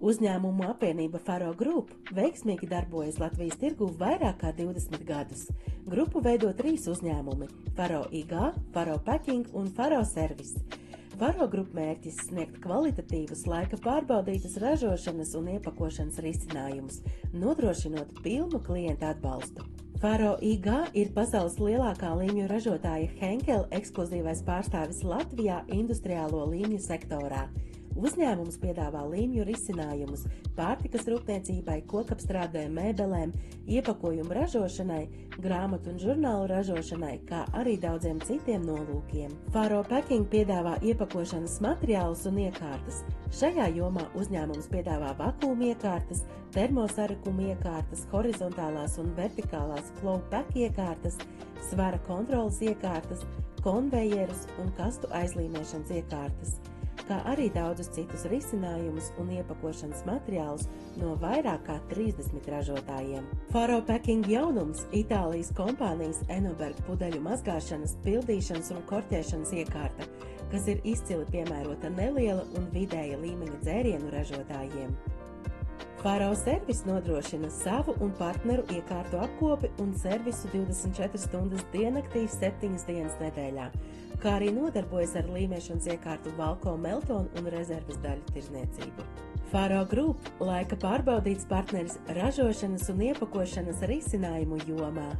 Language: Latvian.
Uzņēmumu apvienība Faro Group veiksmīgi darbojas Latvijas tirgū vairāk kā 20 gadus. Grupu veido 3 uzņēmumi – Faro IG, Faro Packing un Faro Service. Faro Group mērķis sniegt kvalitatīvus, laika pārbaudītus ražošanas un iepakošanas risinājumus, nodrošinot pilnu klienta atbalstu. Faro IG ir pasaules lielākā līmju ražotāja Henkel ekskluzīvais pārstāvis Latvijā industriālo līmju sektorā. Uzņēmums piedāvā līmju risinājumus pārtikas rūpniecībai, kokapstrādē, mēbelēm, iepakojumu ražošanai, grāmatu un žurnālu ražošanai, kā arī daudziem citiem nolūkiem. Faro Packing piedāvā iepakošanas materiālus un iekārtas. Šajā jomā uzņēmums piedāvā vakūmu iekārtas, termosarakuma iekārtas, horizontālās un vertikālās flow pack iekārtas, svara kontrolas iekārtas, konvejerus un kastu aizlīmēšanas iekārtas, kā arī daudzus citus risinājumus un iepakošanas materiālus no vairāk kā 30 ražotājiem. Faro Packing jaunums – Itālijas kompānijas Enoberg pudeļu mazgāšanas, pildīšanas un korķēšanas iekārta, kas ir izcili piemērota neliela un vidēja līmeņa dzērienu ražotājiem. Faro Service nodrošina savu un partneru iekārtu apkopi un servisu 24 stundas diennaktī 7 dienas nedēļā, kā arī nodarbojas ar līmēšanas iekārtu Valko, Meltonu un rezerves daļu tirzniecību. Faro Group – laika pārbaudīts partneris ražošanas un iepakošanas risinājumu jomā.